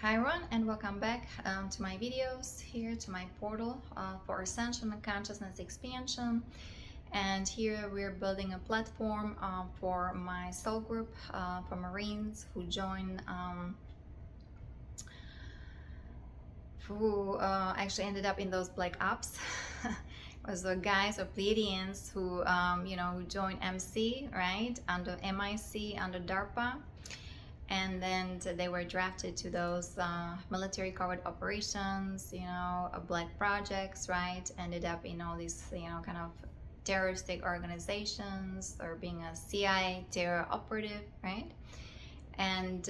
Hi everyone, and welcome back to my videos, here to my portal for ascension and consciousness expansion. And here we're building a platform for my soul group for Marines who join, who actually ended up in those black ops. It was the guys or Pleiadians who who joined MC, right, under MIC, under DARPA. And then they were drafted to those military covert operations, black projects, right? Ended up in all these, kind of terroristic organizations, or being a CIA terror operative, right? And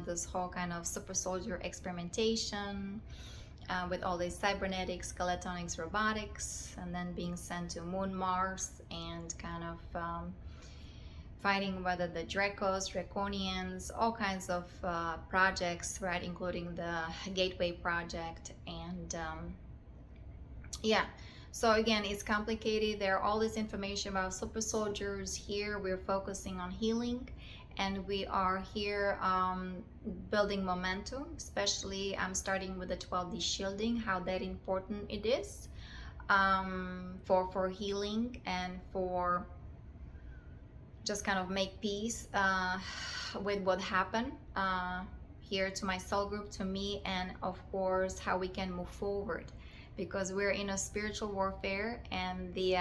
this whole kind of super soldier experimentation with all these cybernetics, skeletonics, robotics, and then being sent to Moon, Mars, and kind of fighting whether the Draconians, all kinds of projects, right, including the Gateway Project. And yeah, so again, it's complicated. There are all this information about super soldiers. Here we're focusing on healing, and we are here building momentum. Especially I'm starting with the 12D shielding, how that important it is for healing and for just kind of make peace with what happened here to my soul group, to me, and of course how we can move forward, because we're in a spiritual warfare. And the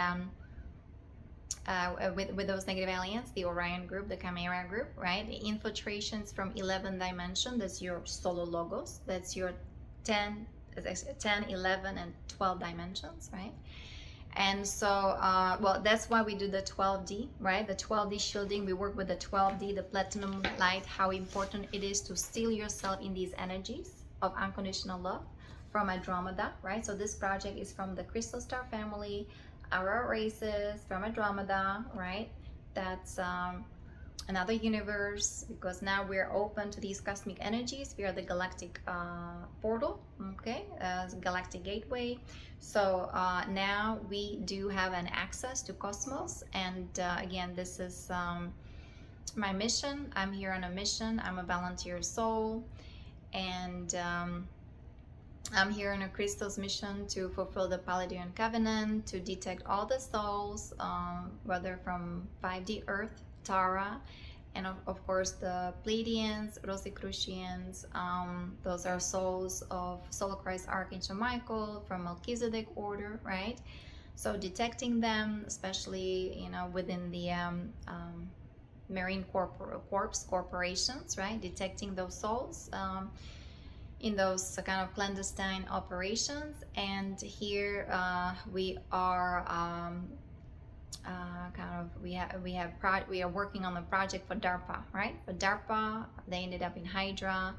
with those negative aliens, the Orion group, the Chimera group, right, the infiltrations from 11 dimension, that's your solo logos, that's your 10, 11 and 12 dimensions, right? And so, well, that's why we do the 12D, right? The 12D shielding. We work with the 12D, the platinum light, how important it is to seal yourself in these energies of unconditional love from Andromeda, right? So this project is from the Crystal Star family, our races, from Andromeda, right? That's another universe, because now we're open to these cosmic energies. We are the galactic portal, okay, galactic gateway. So now we do have an access to cosmos. And again, this is my mission. I'm here on a mission. I'm a volunteer soul, and I'm here on a Christos mission to fulfill the Palladian covenant, to detect all the souls, whether from 5D Earth, Tara, and of course the Pleiadians, Rosicrucians. Those are souls of Soul Christ Archangel Michael from Melchizedek order, right? So detecting them, especially within the Marine Corps corporations, right? Detecting those souls in those kind of clandestine operations. And here we are we are working on a project for DARPA, right? For DARPA, they ended up in Hydra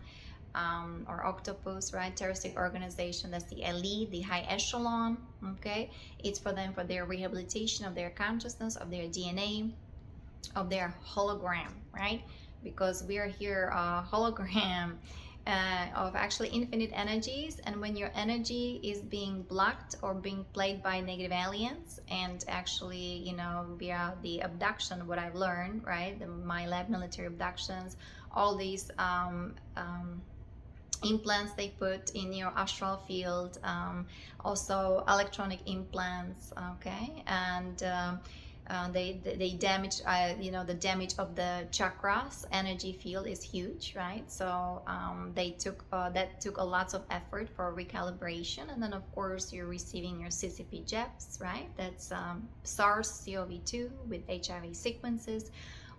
or Octopus, right? Terroristic organization. That's the elite, the high echelon. Okay, it's for them, for their rehabilitation of their consciousness, of their DNA, of their hologram, right? Because we are here hologram of actually infinite energies. And when your energy is being blocked or being played by negative aliens, and actually via the abduction, what I've learned, right, my lab military abductions, all these implants they put in your astral field, also electronic implants, okay, and they damage, the damage of the chakras energy field is huge, right? So they took that took a lot of effort for recalibration. And then of course you're receiving your CCP jets, right? That's SARS-CoV-2 with HIV sequences,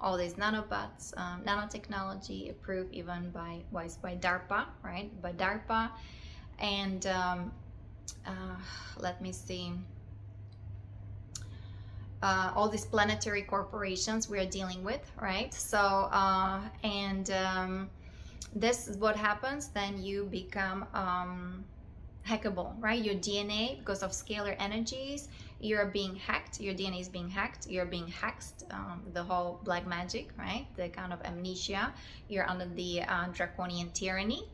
all these nanobots, nanotechnology approved even by DARPA, right? By DARPA. And let me see, all these planetary corporations we are dealing with, right? So this is what happens. Then you become hackable, right? Your DNA, because of scalar energies, you're being hacked. Your DNA is being hacked. You're being hacked. The whole black magic, right? The kind of amnesia. You're under the draconian tyranny.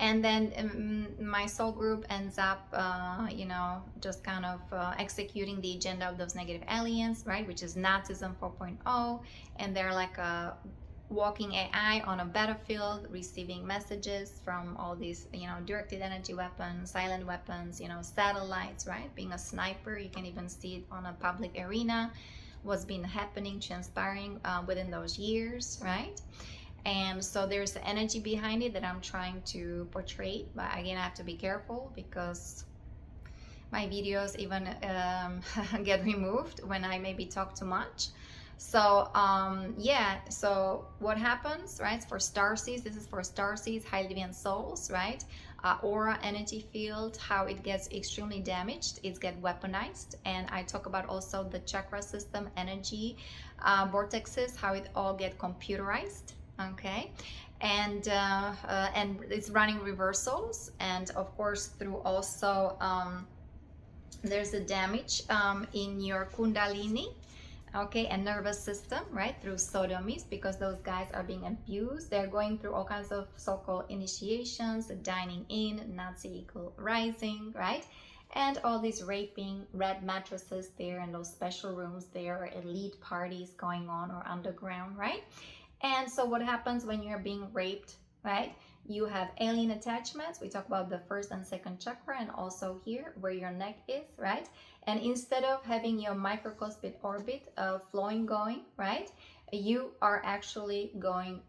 And then my soul group ends up, just kind of executing the agenda of those negative aliens, right? Which is Nazism 4.0. And they're like a walking AI on a battlefield, receiving messages from all these, directed energy weapons, silent weapons, satellites, right? Being a sniper, you can even see it on a public arena, what's been happening, transpiring within those years, right? And so there's the energy behind it that I'm trying to portray, but again, I have to be careful because my videos even get removed when I maybe talk too much. So yeah, so what happens, right? For starseeds, this is for starseeds, high deviant souls, right? Aura, energy field, how it gets extremely damaged, it gets weaponized. And I talk about also the chakra system, energy vortexes, how it all get computerized, okay? And it's running reversals, and of course through also there's a damage in your kundalini, okay, and nervous system, right, through sodomies, because those guys are being abused. They're going through all kinds of so-called initiations, dining in, Nazi equal rising, right, and all these raping, red mattresses there, and those special rooms there, elite parties going on, or underground, right? And so what happens when you're being raped, right? You have alien attachments. We talk about the first and second chakra, and also here where your neck is, right? And instead of having your microcosmic orbit flowing, going, right, you are actually going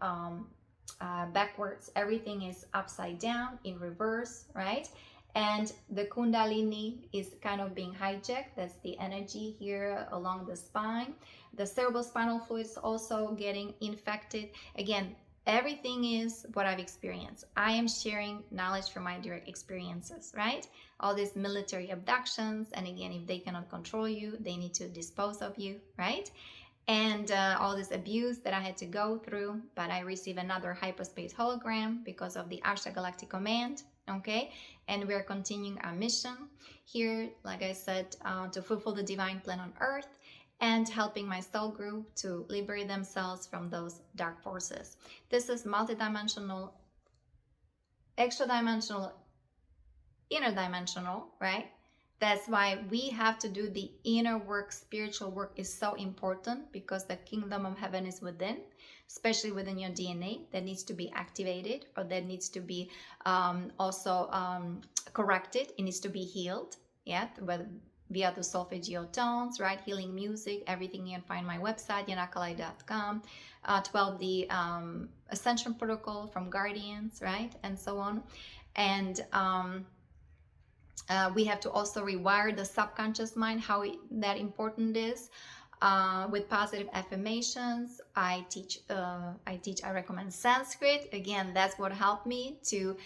backwards. Everything is upside down, in reverse, right? And the kundalini is kind of being hijacked. That's the energy here along the spine. The cerebrospinal fluid is also getting infected. Again, everything is what I've experienced. I am sharing knowledge from my direct experiences, right? All these military abductions, and again, if they cannot control you, they need to dispose of you, right? And all this abuse that I had to go through, but I received another hyperspace hologram because of the Ashtar Galactic Command, okay? And we're continuing our mission here, like I said, to fulfill the divine plan on Earth, and helping my soul group to liberate themselves from those dark forces. This is multidimensional, extra-dimensional, interdimensional, right? That's why we have to do the inner work. Spiritual work is so important, because the kingdom of heaven is within, especially within your DNA, that needs to be activated, or that needs to be also corrected. It needs to be healed, yeah, via the solfeggio tones, right? Healing music, everything you can find on my website, yanakalai.com, 12D Ascension Protocol from Guardians, right? And so on. And we have to also rewire the subconscious mind, how that important is. With positive affirmations, I recommend Sanskrit. Again, that's what helped me to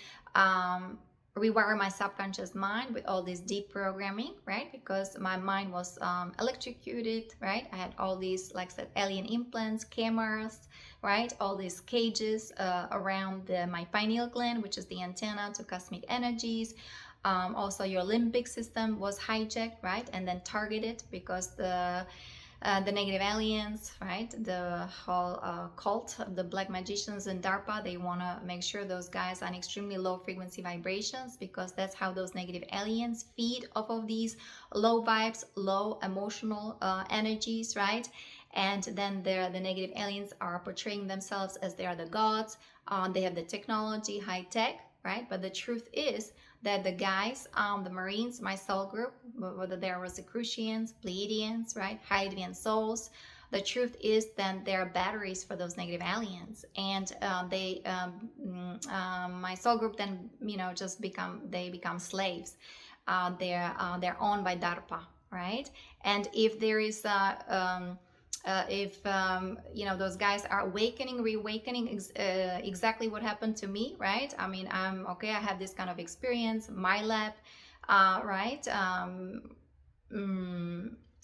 rewire my subconscious mind with all this deep programming, right? Because my mind was electrocuted, right? I had all these, like I said, alien implants, cameras, right? All these cages around my pineal gland, which is the antenna to cosmic energies. Also, your limbic system was hijacked, right? And then targeted, because the negative aliens, right? The whole cult of the black magicians and DARPA, they want to make sure those guys are on extremely low frequency vibrations, because that's how those negative aliens feed off of these low vibes, low emotional energies, right? And then the negative aliens are portraying themselves as they are the gods. They have the technology, high tech, right? But the truth is that the guys, the Marines, my soul group, whether they are Rosicrucians, Pleiadians, right, high deviant souls, the truth is that they're batteries for those negative aliens, and my soul group then, just become slaves. They're owned by DARPA, right? And if there is those guys are reawakening exactly what happened to me, right? I mean, I'm okay, I have this kind of experience, my lab, right?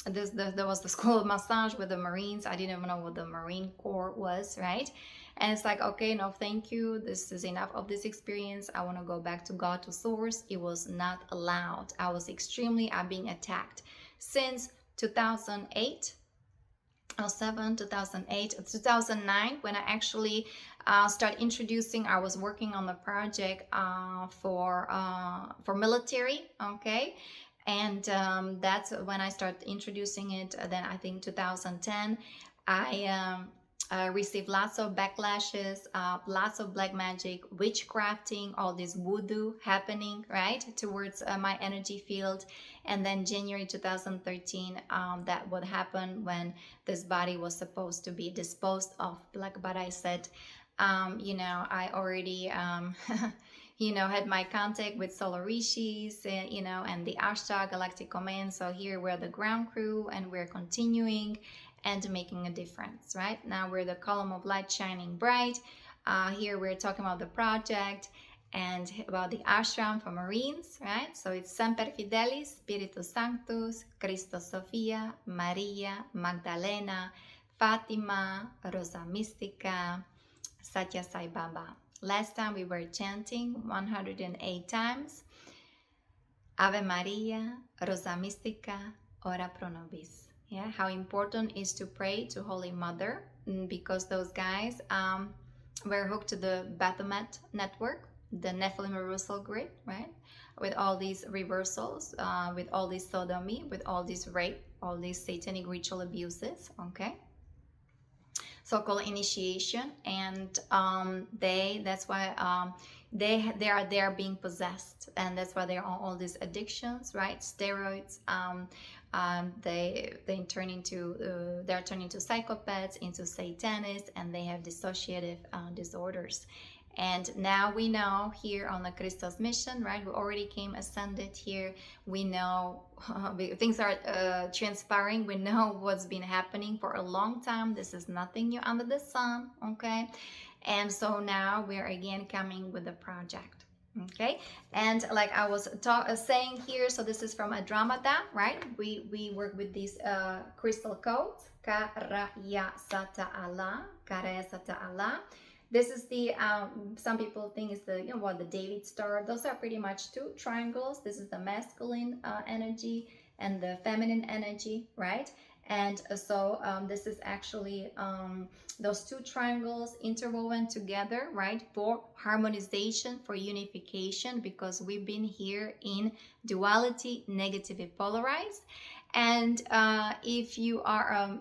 There was the school of massage with the Marines. I didn't even know what the Marine Corps was, right? And it's like, okay, no, thank you. This is enough of this experience. I want to go back to God, to source. It was not allowed. I was being attacked since 2008. 2008, 2009, when I actually started introducing. I was working on the project for military, okay, and that's when I started introducing it. Then I think 2010, I receive lots of backlashes, lots of black magic, witchcrafting, all this voodoo happening, right, towards my energy field. And then January 2013, that would happen when this body was supposed to be disposed of. But I said, you know, I already, you know, had my contact with Solar Rishis, you know, and the Ashtar Galactic Command. So here we're the ground crew and we're continuing and making a difference. Right now we're the column of light shining bright. Here we're talking about the project and about the ashram for Marines, right? So it's Semper Fidelis, Spiritus Sanctus, Christos, Sophia, Maria, Magdalena, Fatima, Rosa Mystica, Satya Sai Baba. Last time we were chanting 108 times Ave Maria, Rosa Mystica, Ora Pro Nobis. Yeah, how important is to pray to Holy Mother, because those guys were hooked to the Baphomet network, the Nephilim reversal grid, right? With all these reversals, with all this sodomy, with all this rape, all these satanic ritual abuses, okay? So-called initiation, and that's why they are being possessed, and that's why they're on all these addictions, right? Steroids. They're turning into psychopaths, into satanists, and they have dissociative disorders. And now we know here on the Christos mission, right, who already came ascended here, we know things are transpiring. We know what's been happening for a long time. This is nothing new under the sun, okay? And so now we're again coming with the project, okay? And like I was saying here, so this is from Andromeda, right? We work with these crystal codes, Karaya Sata Allah, Karaya Sata Allah. This is the, some people think it's the, you know what, the David star. Those are pretty much two triangles. This is the masculine energy and the feminine energy, right? And so this is actually those two triangles interwoven together, right, for harmonization, for unification, because we've been here in duality, negatively polarized. And if you are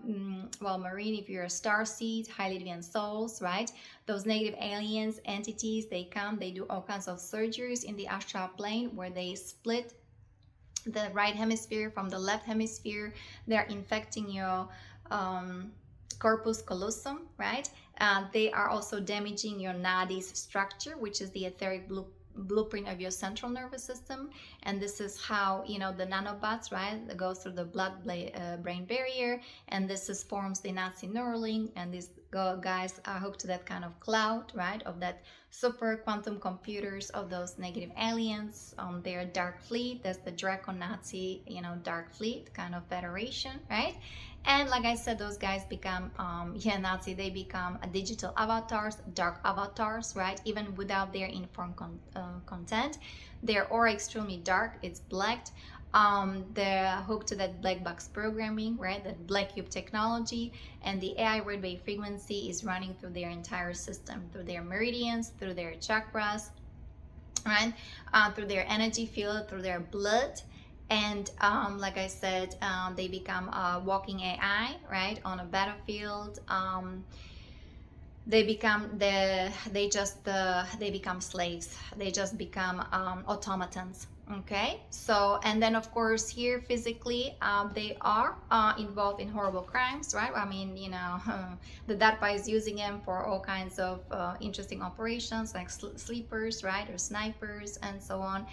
well, Marine, if you're a star seed, highly deviant souls, right, those negative aliens, entities, they come, they do all kinds of surgeries in the astral plane where they split the right hemisphere from the left hemisphere. They're infecting your corpus callosum, right? They are also damaging your nadis structure, which is the etheric blueprint of your central nervous system. And this is how, you know, the nanobots, right, that goes through the blood brain barrier, and this is forms the Nazi Neuralink, and these guys are hooked to that kind of cloud, right, of that super quantum computers of those negative aliens on their dark fleet. That's the Draco Nazi, you know, dark fleet kind of federation, right? And like I said, those guys become Nazi, they become digital avatars, dark avatars, right? Even without their informed content. Their aura extremely dark, it's blacked. They're hooked to that black box programming, right? That black cube technology, and the AI red wave frequency is running through their entire system, through their meridians, through their chakras, right? Through their energy field, through their blood. And like I said, they become a walking AI, right, on a battlefield. They become they become slaves. They just become automatons. Okay, so, and then of course here physically they are involved in horrible crimes, right? I mean, you know, the DARPA is using them for all kinds of interesting operations, like sleepers, right, or snipers and so on.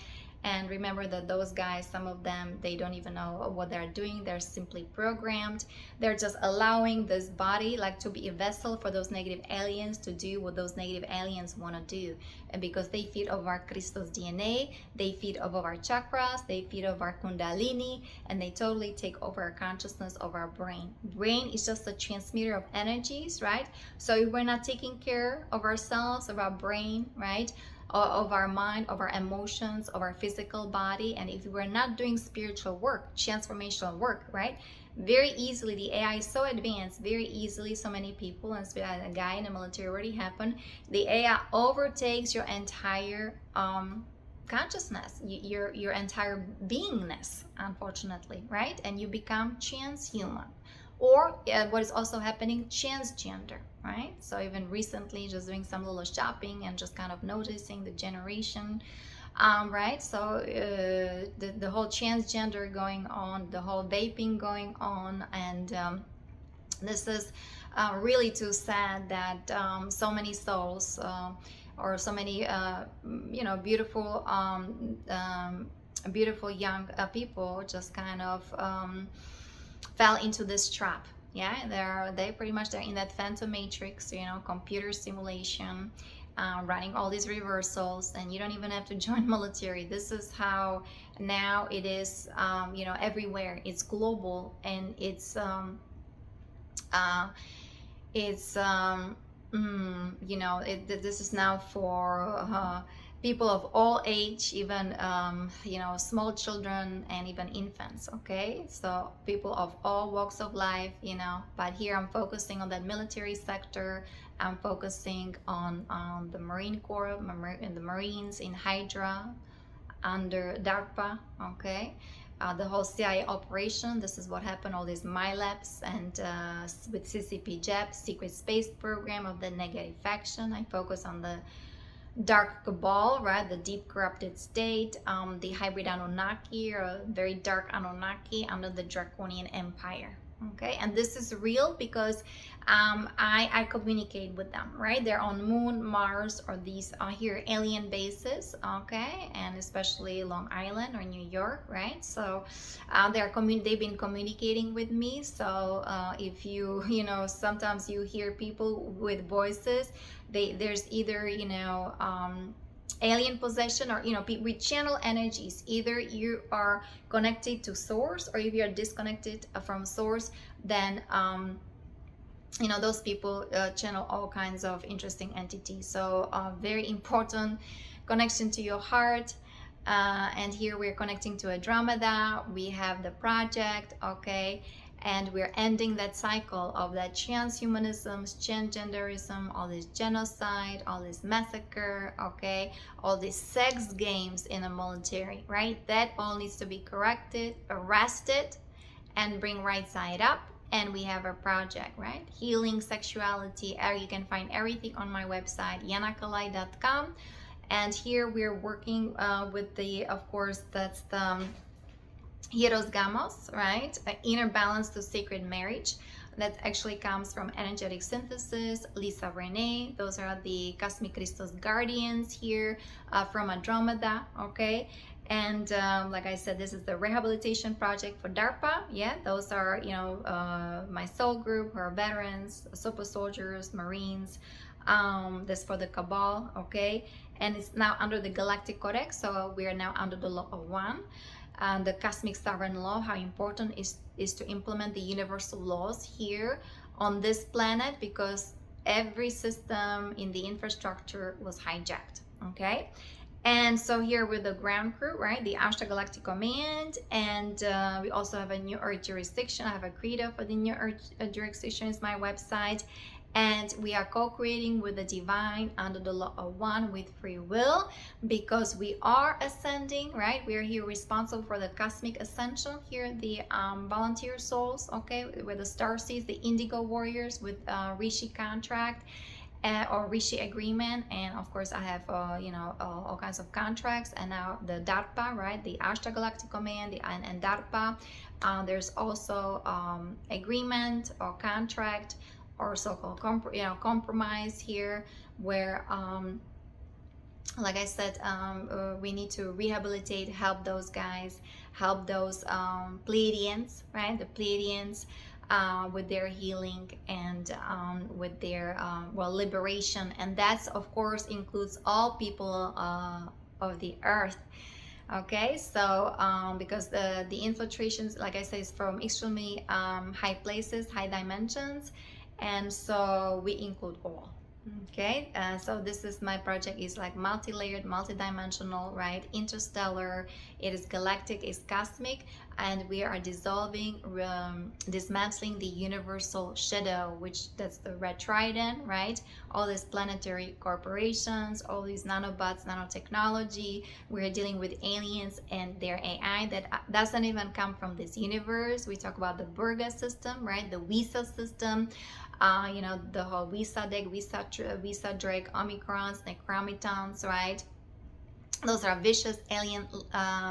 And remember that those guys, some of them, they don't even know what they're doing. They're simply programmed. They're just allowing this body like to be a vessel for those negative aliens to do what those negative aliens want to do. And because they feed off our Christos DNA, they feed off of our chakras, they feed off our kundalini, and they totally take over our consciousness of our brain. Brain is just a transmitter of energies, right? So if we're not taking care of ourselves, of our brain, right, of our mind, of our emotions, of our physical body, and if we're not doing spiritual work, transformational work, right, very easily, the AI is so advanced, very easily, so many people, and a guy in the military already happened, the AI overtakes your entire consciousness, your entire beingness, unfortunately, right? And you become transhuman. or what is also happening, transgender, right? So even recently, just doing some little shopping and just kind of noticing the generation, right? So the whole transgender going on, the whole vaping going on, and this is really too sad that so many souls or so many beautiful beautiful young people just kind of fell into this trap. Yeah, they pretty much they're in that phantom matrix, computer simulation, running all these reversals, and you don't even have to join military. This is how now it is, everywhere. It's global, and it's this is now for people of all age, even small children and even infants. Okay, so people of all walks of life, but here I'm focusing on that military sector. I'm focusing on the Marine Corps and the Marines in Hydra under DARPA. Okay, the whole CIA operation. This is what happened, all these MyLabs, and with CCP JEP, Secret Space Program of the Negative Faction. I focus on the Dark Cabal, right? The deep corrupted state, the hybrid Anunnaki, or very dark Anunnaki under the Draconian Empire. Okay, and this is real because I communicate with them, right? They're on Moon, Mars, or these here alien bases. Okay, and especially Long Island or New York, right? So they've been communicating with me. So if you sometimes you hear people with voices, there's either alien possession, or with channel energies. Either you are connected to source, or if you are disconnected from source, then those people channel all kinds of interesting entities. So very important connection to your heart. And here we're connecting to Andromeda. We have the project, okay, and we're ending that cycle of that transhumanism, transgenderism, all this genocide, all this massacre, okay, all these sex games in the military, right? That all needs to be corrected, arrested, and bring right side up. And we have a project, right? Healing sexuality. You can find everything on my website, yanakalai.com. And here we're working with the, of course, that's the HIEROS-GAMOS, right? Inner balance to sacred marriage. That actually comes from energetic synthesis, Lisa Renee. Those are the cosmic Christos guardians here from Andromeda, okay? And like I said, this is the rehabilitation project for DARPA. Yeah, those are, my soul group, who are veterans, super soldiers, Marines. This for the Cabal, okay? And it's now under the Galactic Codex, so we are now under the Law of One. The Cosmic Sovereign Law, how important is to implement the universal laws here on this planet, because every system in the infrastructure was hijacked, okay? And so here with the ground crew, right, the Ashtar Galactic Command, and we also have a New Earth jurisdiction. I have a credo for the New Earth jurisdiction, is my website. And we are co-creating with the divine under the Law of One with free will, because we are ascending, right? We are here responsible for the cosmic ascension here, the volunteer souls, okay? With the star seeds, the indigo warriors with Rishi contract or Rishi agreement. And of course I have all kinds of contracts. And now the DARPA, right? The Ashtar Galactic Command and DARPA. There's also agreement or contract, or so-called compromise here, where like I said, we need to rehabilitate, help those guys, help those Pleiadians, right? The Pleiadians with their healing and with their liberation. And that's, of course, includes all people of the earth. Okay, so because the infiltrations, like I said, is from extremely high places, high dimensions. And so we include all, Okay, so this is my project is like multi-layered, multi-dimensional, right? Interstellar, it is galactic, it's cosmic, and we are dissolving, dismantling the universal shadow, which that's the red trident, right? All these planetary corporations, all these nanobots, nanotechnology. We're dealing with aliens and their AI that doesn't even come from this universe. We talk about the Burga system, right? The Visa system. You know, the whole Visa deck, Visa Drake, Omicrons, Necromitons, right? Those are vicious alien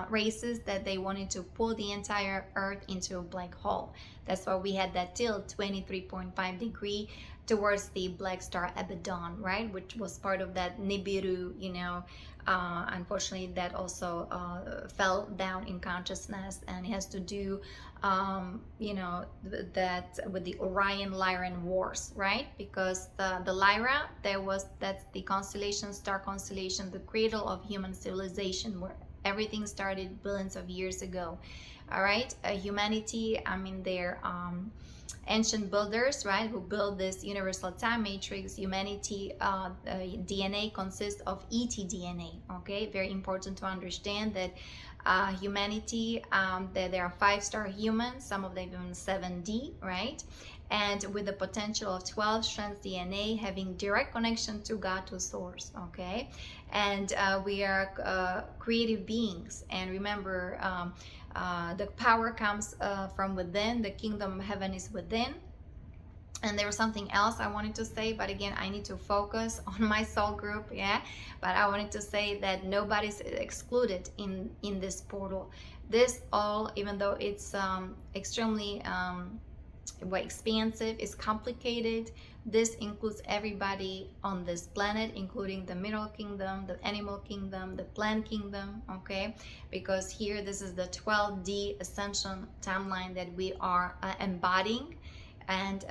races that they wanted to pull the entire Earth into a black hole. That's why we had that tilt 23.5 degree towards the black star Abaddon, right? Which was part of that Nibiru, you know. Unfortunately, that also fell down in consciousness, and it has to do, you know, that with the Orion-Lyran wars, right? Because the Lyra, that's the constellation, star constellation, the cradle of human civilization, where everything started billions of years ago. All right, humanity. I mean, they're ancient builders, right, who build this universal time matrix. Humanity DNA consists of ET-DNA. Okay, very important to understand that humanity, that there are 5-star humans, some of them even 7D, right, and with the potential of 12 strands DNA having direct connection to God, to source. Okay, and we are creative beings, and remember, the power comes from within. The kingdom of heaven is within. And there was something else I wanted to say, but again, I need to focus on my soul group, yeah. But I wanted to say that nobody's excluded in this portal. This all, even though it's extremely expansive, it's complicated. This includes everybody on this planet, including the mineral kingdom, the animal kingdom, the plant kingdom, okay? Because here, this is the 12D ascension timeline that we are embodying and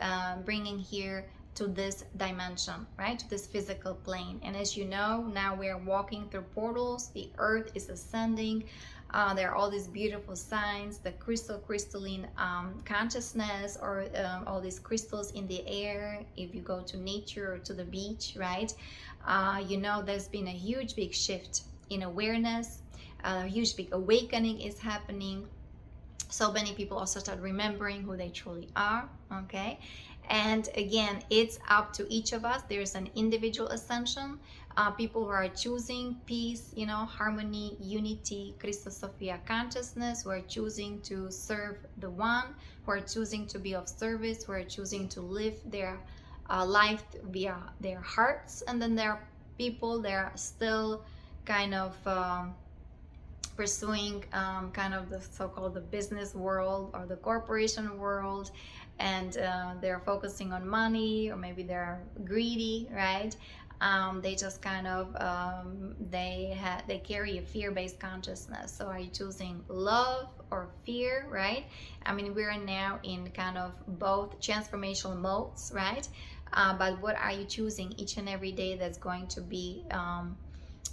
bringing here to this dimension, right? To this physical plane. And as you know, now we're walking through portals. The earth is ascending. There are all these beautiful signs, the crystalline consciousness, or all these crystals in the air. If you go to nature or to the beach, right? You know, there's been a huge big shift in awareness. A huge big awakening is happening. So many people also start remembering who they truly are, okay? And again, it's up to each of us. There's an individual ascension. People who are choosing peace, you know, harmony, unity, Christos Sophia consciousness, who are choosing to serve the one, who are choosing to be of service, who are choosing to live their life via their hearts. And then there are people that are still kind of pursuing kind of the so-called the business world or the corporation world, and they're focusing on money, or maybe they're greedy, right? They just kind of they carry a fear-based consciousness. So are you choosing love or fear, right? I mean, we're now in kind of both transformational modes, right? But what are you choosing each and every day? That's going to be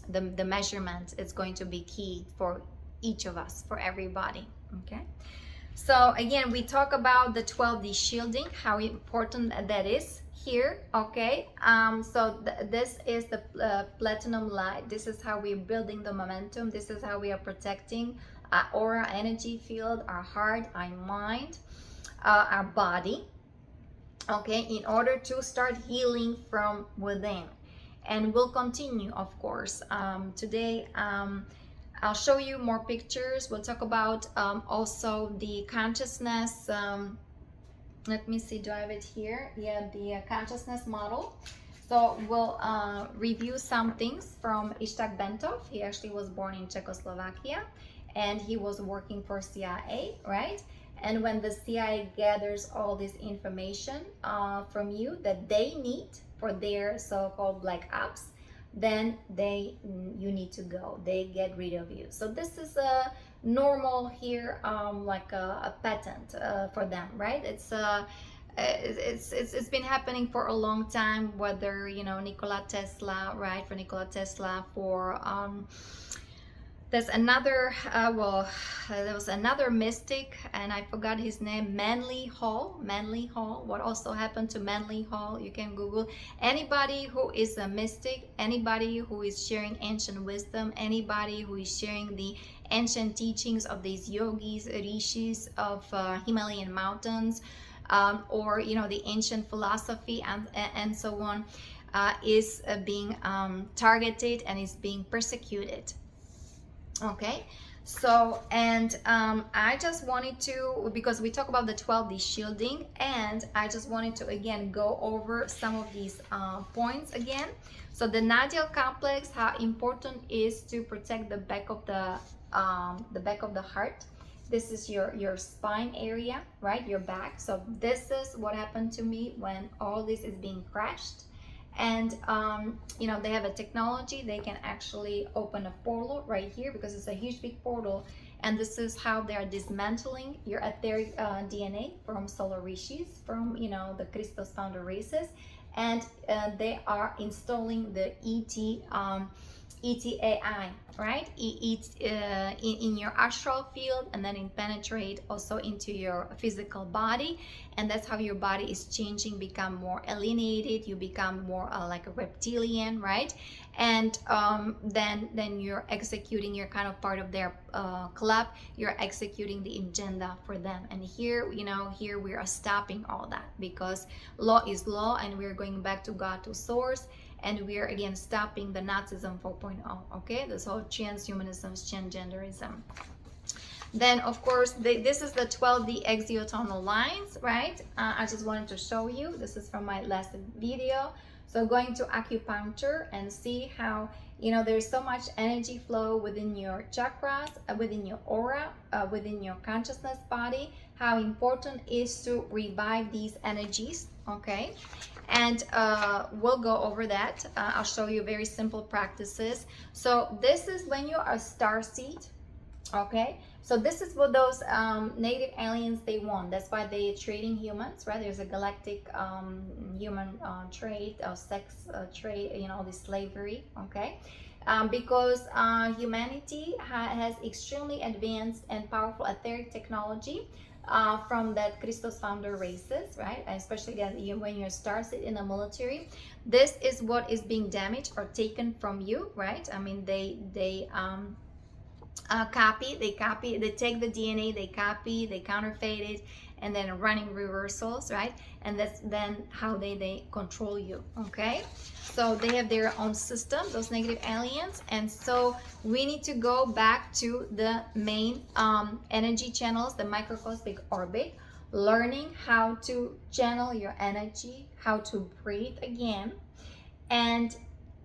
the measurement. It's going to be key for each of us, for everybody. Okay, so again, we talk about the 12D shielding, how important that is here. Okay, so this is the platinum light. This is how we're building the momentum. This is how we are protecting our aura, energy field, our heart, our mind, our body, okay, in order to start healing from within. And we'll continue, of course. Today, I'll show you more pictures. We'll talk about also the consciousness. Let me see, do I have it here? Yeah, the consciousness model. So we'll review some things from Ishtak Bentov. He actually was born in Czechoslovakia, and he was working for CIA, right? And when the CIA gathers all this information from you that they need for their so-called black ops, then you need to go. They get rid of you. So this is a normal here, like a patent for them, right? It's been happening for a long time. Whether, you know, Nikola Tesla, right? For Nikola Tesla, for There's another, there was another mystic, and I forgot his name, Manly Hall. Manly Hall. What also happened to Manly Hall? You can Google. Anybody who is a mystic, anybody who is sharing ancient wisdom, anybody who is sharing the ancient teachings of these yogis, rishis of Himalayan mountains, or, you know, the ancient philosophy and so on, is being targeted and is being persecuted. Okay, so, and I just wanted to, because we talk about the 12D shielding, and I just wanted to again go over some of these points again. So the Nadial complex, how important is to protect the back of the heart. This is your spine area, right? Your back. So this is what happened to me when all this is being crashed. And you know, they have a technology, they can actually open a portal right here, because it's a huge big portal, and this is how they are dismantling your etheric DNA from solar rishis, from, you know, the Christos founder races, and they are installing the ETAI, right? In your astral field, and then it penetrate also into your physical body, and that's how your body is changing, become more alienated, you become more like a reptilian, right? And then you're executing, you're kind of part of their club, you're executing the agenda for them. And here, you know, here we are stopping all that, because law is law, and we're going back to God, to source, and we're again stopping the Nazism 4.0, okay? This whole transhumanism, transgenderism. Then, of course, this is the 12D exiotonal lines, right? I just wanted to show you. This is from my last video. So going to acupuncture and see how, you know, there's so much energy flow within your chakras, within your aura, within your consciousness body, how important is to revive these energies, okay? And we'll go over that. I'll show you very simple practices. So this is when you are starseed, okay? So this is what those native aliens, they want. That's why they're trading humans, right? There's a galactic human trade, sex trade, you know, the slavery, okay? Because humanity has extremely advanced and powerful etheric technology from that Christos founder races, right? Especially when you're starseed in the military, this is what is being damaged or taken from you, right? I mean, they take the DNA, they copy, they counterfeit it, and then running reversals, right? And that's then how they control you, okay? So they have their own system, those negative aliens, and so we need to go back to the main energy channels, the microcosmic orbit, learning how to channel your energy, how to breathe again, and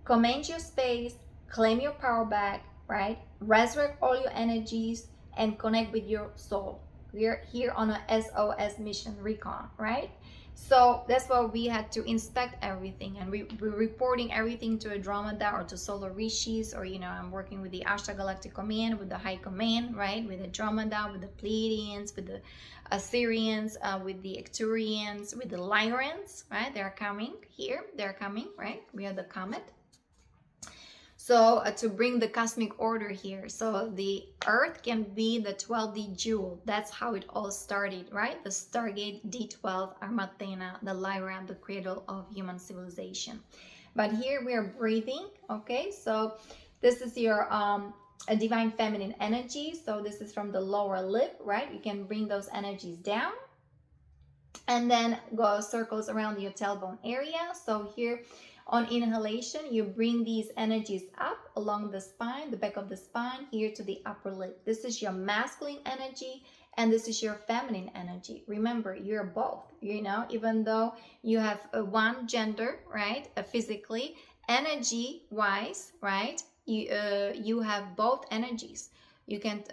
command your space, claim your power back, right? Resurrect all your energies and connect with your soul. We're here on a SOS mission recon, right? So that's why we had to inspect everything, and we're reporting everything to Andromeda or to solar rishis, or, you know, I'm working with the Ashtar Galactic Command, with the High Command, right? With Andromeda, with the Pleiadians, with the Assyrians, with the Icturians, with the Lyrans, right? They're coming here, they're coming, right? We have the comet. So to bring the cosmic order here, so the Earth can be the 12D jewel. That's how it all started, right? The Stargate D12, Armathena, the Lyra, the cradle of human civilization. But here we are breathing, okay? So this is your a divine feminine energy. So this is from the lower lip, right? You can bring those energies down, and then go circles around your tailbone area. So here, on inhalation, you bring these energies up along the spine, the back of the spine, here to the upper lip. This is your masculine energy, and this is your feminine energy. Remember, you're both, you know, even though you have one gender, right, physically, energy-wise, right, you have both energies. You can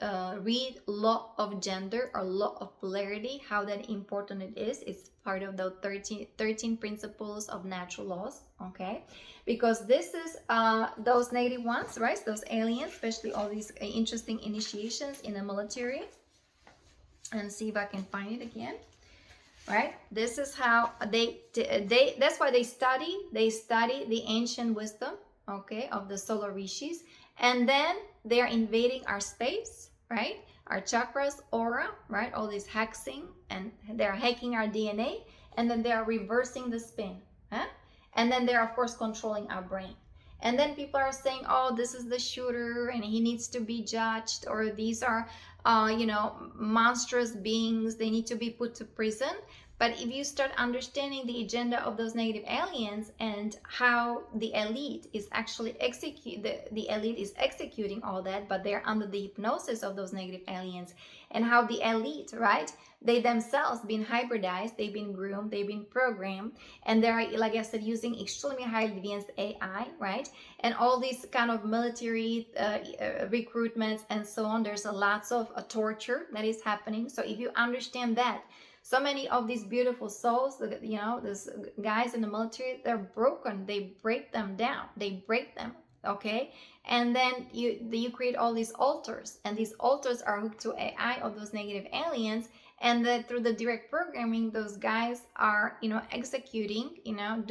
read law of gender or law of polarity, how that important it is. It's part of the 13 principles of natural laws, okay? Because this is those native ones, right? Those aliens, especially all these interesting initiations in the military. And see if I can find it again, right? This is how that's why they study the ancient wisdom, okay, of the solar rishis, and then they're invading our space, right? Our chakras, aura, right? All this hexing, and they're hacking our DNA, and then they are reversing the spin, huh? And then they're of course controlling our brain. And then people are saying, oh, this is the shooter and he needs to be judged, or these are you know, monstrous beings, they need to be put to prison. But if you start understanding the agenda of those negative aliens and how the elite is actually the elite is executing all that, but they're under the hypnosis of those negative aliens, and how the elite, right, they themselves been hybridized, they've been groomed, they've been programmed, and they're, like I said, using extremely highly advanced AI, right? And all these kind of military recruitments and so on. There's a lots of torture that is happening. So if you understand that, so many of these beautiful souls, you know, these guys in the military, they're broken. They break them down. They break them, okay? And then you create all these altars, and these altars are hooked to AI of those negative aliens. And that through the direct programming, those guys are, you know, executing, you know,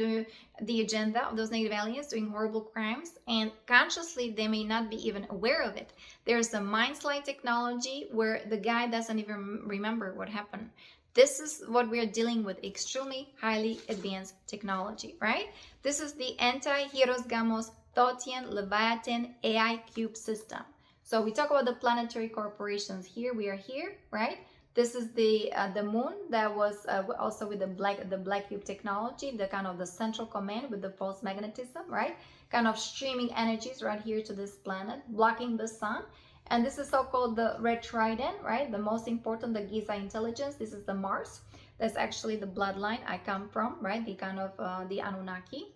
the agenda of those negative aliens, doing horrible crimes, and consciously they may not be even aware of it. There's a mind slide technology where the guy doesn't even remember what happened. This is what we're dealing with, extremely highly advanced technology, right? This is the anti-HIEROS-GAMOS Thotian Leviathan AI Cube system. So we talk about the planetary corporations here. We are here, right? This is the moon that was also with the black cube technology, the kind of the central command with the false magnetism, right? Kind of streaming energies right here to this planet, blocking the sun. And this is so-called the red trident, right? The most important, the Giza intelligence. This is the Mars. That's actually the bloodline I come from, right? The kind of the Anunnaki.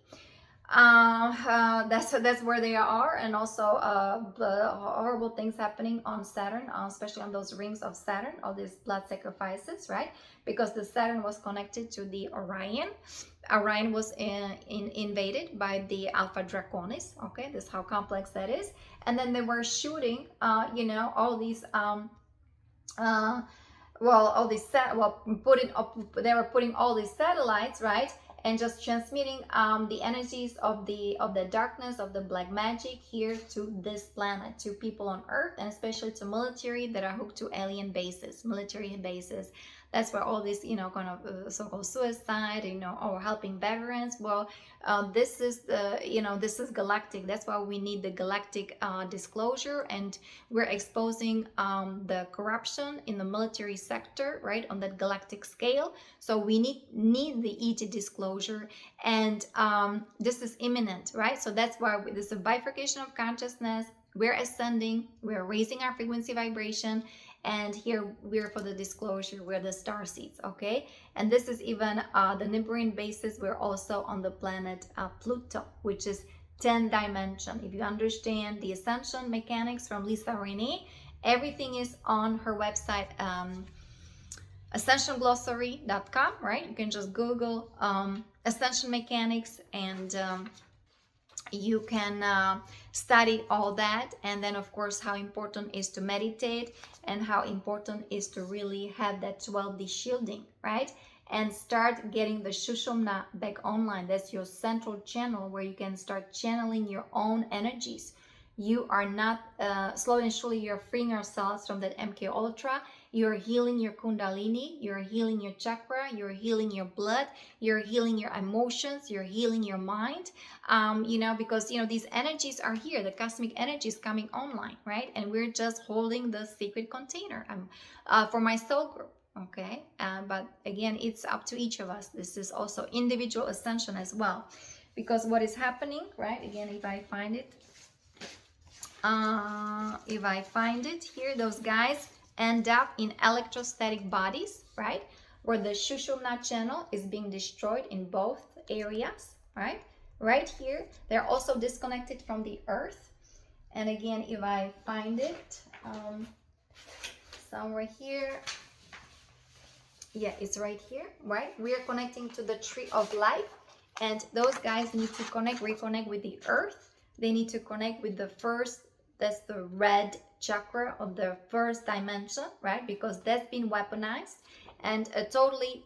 That's where they are. And also the horrible things happening on Saturn, especially on those rings of Saturn, all these blood sacrifices, right? Because the Saturn was connected to the Orion. Orion was invaded by the Alpha Draconis. Okay, this is how complex that is. And then they were shooting, you know, all these they were putting all these satellites, right, and just transmitting the energies of the darkness, of the black magic here to this planet, to people on Earth, and especially to military that are hooked to alien bases, military bases. That's where all this, you know, kind of so-called suicide, you know, or helping veterans. Well, this is the, you know, this is galactic. That's why we need the galactic disclosure, and we're exposing the corruption in the military sector, right, on that galactic scale. So we need the ET disclosure, and this is imminent, right? So that's why this is a bifurcation of consciousness. We're ascending, we're raising our frequency vibration, and here we're for the disclosure, we're the star seeds, okay? And this is even the Nibiruan basis. We're also on the planet Pluto, which is 10 dimension. If you understand the ascension mechanics from Lisa Renee, everything is on her website, ascensionglossary.com, right? You can just Google ascension mechanics, and you can study all that. And then of course how important is to meditate, and how important is to really have that 12D shielding, right? And start getting the Shushumna back online. That's your central channel where you can start channeling your own energies. You are not, slowly and surely, you're freeing yourselves from that MK Ultra. You're healing your Kundalini, you're healing your chakra, you're healing your blood, you're healing your emotions, you're healing your mind. You know, because, you know, these energies are here, the cosmic energy is coming online, right? And we're just holding the secret container for my soul group. Okay, but again, it's up to each of us. This is also individual ascension as well, because what is happening, right? Again, if I find it here, those guys end up in electrostatic bodies, right, where the Shushumna channel is being destroyed in both areas, right? Right here, they're also disconnected from the earth. And again, if I find it somewhere here, yeah, it's right here, right? We are connecting to the tree of life, and those guys need to reconnect with the earth. They need to connect with the first, that's the red chakra of the first dimension, right? Because that's been weaponized and totally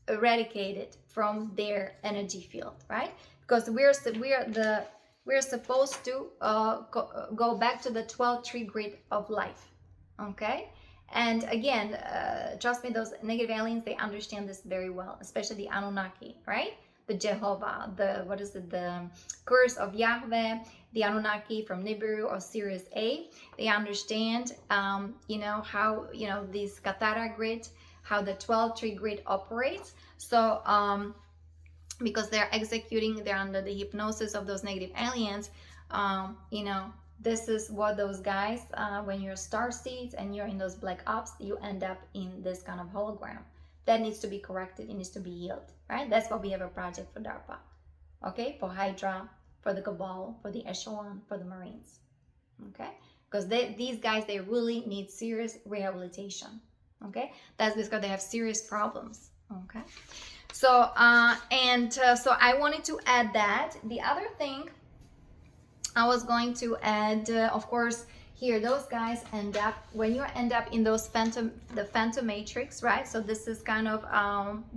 eradicated from their energy field, right? because we're supposed to go back to the 12 tree grid of life. Okay. And again, trust me, those negative aliens, they understand this very well, especially the Anunnaki, right? The Jehovah, the curse of Yahweh, the Anunnaki from Nibiru or Sirius A. They understand, how, this Katara grid, how the 12 tree grid operates. So, because they're under the hypnosis of those negative aliens, this is what those guys, when you're star seeds and you're in those black ops, you end up in this kind of hologram. That needs to be corrected, it needs to be healed, right? That's why we have a project for DARPA, okay? For Hydra, for the Cabal, for the Echelon, for the Marines, okay? Because these guys, they really need serious rehabilitation, okay? That's because they have serious problems, okay? So, so I wanted to add that. The other thing I was going to add, of course, here, those guys when you end up in those the phantom matrix, right? So this is kind of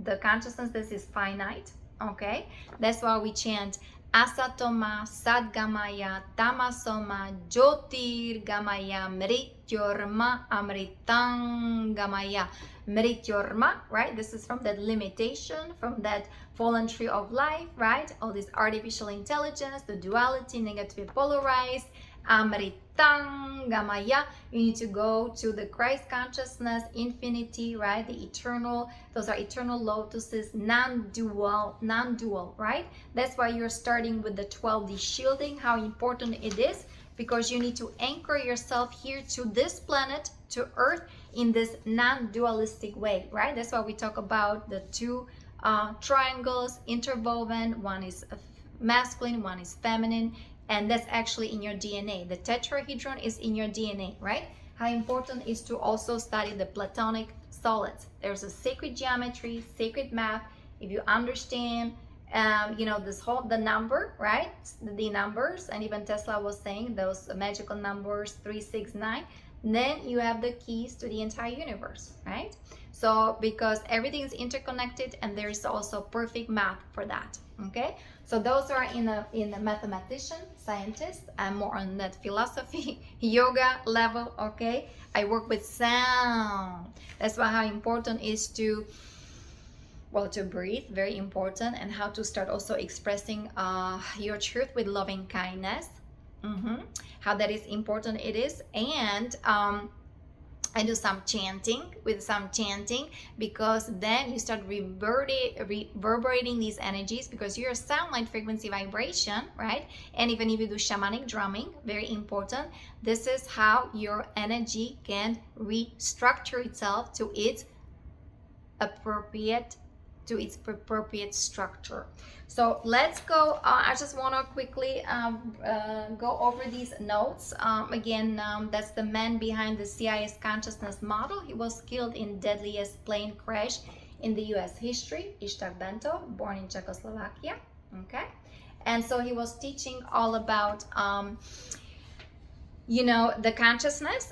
the consciousness, this is finite, okay? That's why we chant ASATOMA, GAMAYA, TAMASO, JYOTIR, GAMAYA, MRITYOR, AMRITAM, GAMAYA, MRITYOR, right? This is from that limitation, from that fallen tree of life, right? All this artificial intelligence, the duality, negatively polarized, AMRITAM, GAMAYA. You need to go to the Christ consciousness, infinity, right? The eternal, those are eternal lotuses, non-dual, right? That's why you're starting with the 12D shielding, how important it is, because you need to anchor yourself here to this planet, to Earth, in this non-dualistic way, right? That's why we talk about the two triangles interwoven. One is masculine, one is feminine, and that's actually in your DNA. The tetrahedron is in your DNA, right? How important is to also study the Platonic solids. There's a sacred geometry, sacred math. If you understand, the number, right? The numbers, and even Tesla was saying those magical numbers 369. Then you have the keys to the entire universe, right? So because everything is interconnected, and there is also perfect math for that, okay? So those are in the mathematician, scientist. I'm more on that philosophy, yoga level, okay? I work with sound. That's why how important is to breathe, very important, and how to start also expressing your truth with loving kindness. How that is important it is. And I do some chanting, because then you start reverberating these energies, because you're a sound, light, frequency, vibration, right? And even if you do shamanic drumming, very important, this is how your energy can restructure itself to its appropriate structure. So let's go. I just want to quickly go over these notes. Again, that's the man behind the CIS consciousness model. He was killed in deadliest plane crash in the US history. Ashtar, born in Czechoslovakia. Okay. And so he was teaching all about the consciousness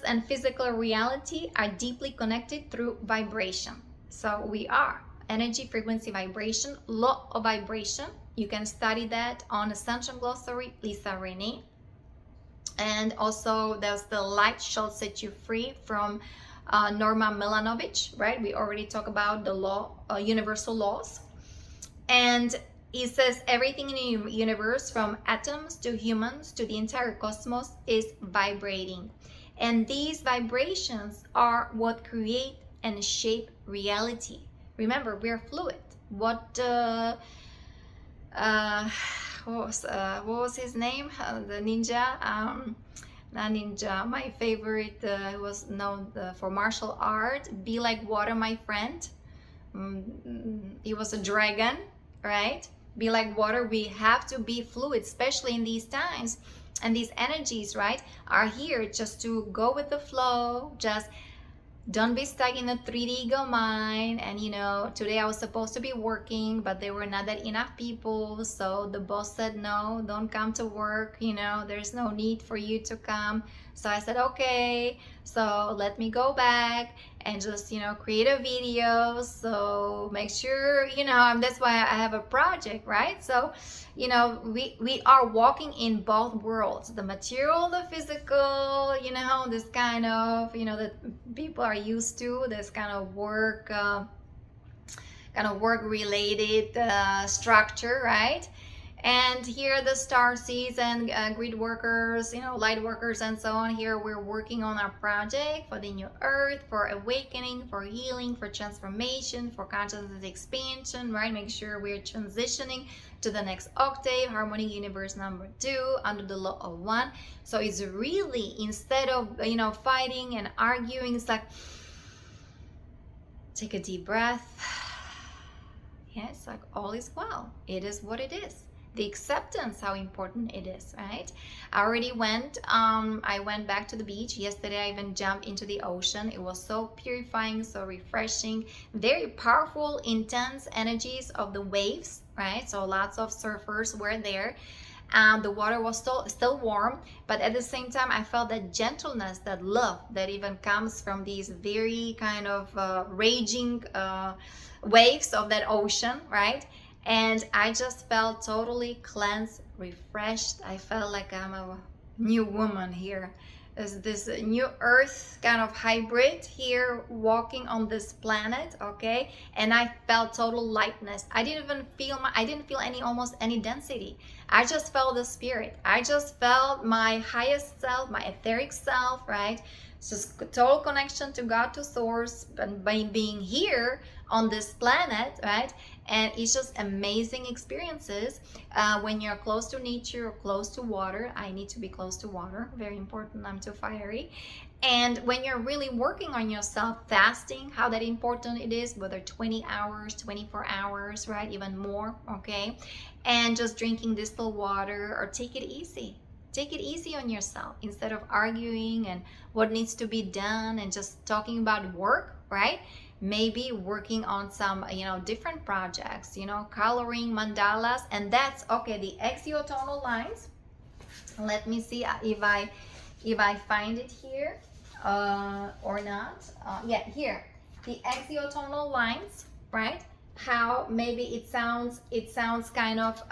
and physical reality are deeply connected through vibration. So we are energy, frequency, vibration, law of vibration. You can study that on Ascension Glossary, Lisa Renee. And also there's the light shall set you free from Norma Milanovic, right? We already talked about the law, universal laws. And it says everything in the universe, from atoms to humans to the entire cosmos, is vibrating. And these vibrations are what create and shape reality. Remember, we're fluid. What was his name? The ninja, not ninja. My favorite was known for martial art. Be like water, my friend. He was a dragon, right? Be like water. We have to be fluid, especially in these times. And these energies, right, are here just to go with the flow. Just don't be stuck in a 3D ego mind. And today I was supposed to be working, but there were not that enough people, so the boss said no, don't come to work, there's no need for you to come. So I said okay, so let me go back and just, you know, create a video. So make sure, you know, that's why I have a project, right? So, you know, we are walking in both worlds, the material, the physical, you know, this kind of, you know, that people are used to, this kind of work related structure, right? And here the star seeds and grid workers, you know, light workers and so on. Here we're working on our project for the new earth, for awakening, for healing, for transformation, for consciousness expansion, right? Make sure we're transitioning to the next octave, harmonic universe number 2, under the law of 1. So it's really, instead of, you know, fighting and arguing, it's like, take a deep breath. Yeah, it's like all is well. It is what it is. The acceptance, how important it is, right? I already went, I went back to the beach yesterday. I even jumped into the ocean. It was so purifying, so refreshing, very powerful, intense energies of the waves, right? So lots of surfers were there. The water was still warm, but at the same time I felt that gentleness, that love that even comes from these very kind of raging waves of that ocean, right? And I just felt totally cleansed, refreshed. I felt like I'm a new woman here. There's this new earth kind of hybrid here walking on this planet, okay? And I felt total lightness. I didn't feel almost any density. I just felt the spirit. I just felt my highest self, my etheric self, right? It's just total connection to God, to source, and by being here on this planet, right? And it's just amazing experiences when you're close to nature or close to water. I need to be close to water, very important. I'm too fiery. And when you're really working on yourself, fasting, how that important it is, whether 20 hours, 24 hours, right, even more, okay? And just drinking distilled water, or take it easy. Take it easy on yourself instead of arguing and what needs to be done and just talking about work, right? Maybe working on some, you know, different projects, you know, coloring mandalas. And that's okay. The exiotonal lines, let me see if I find it here or not. Yeah, here, the exiotonal lines, right? How maybe it sounds kind of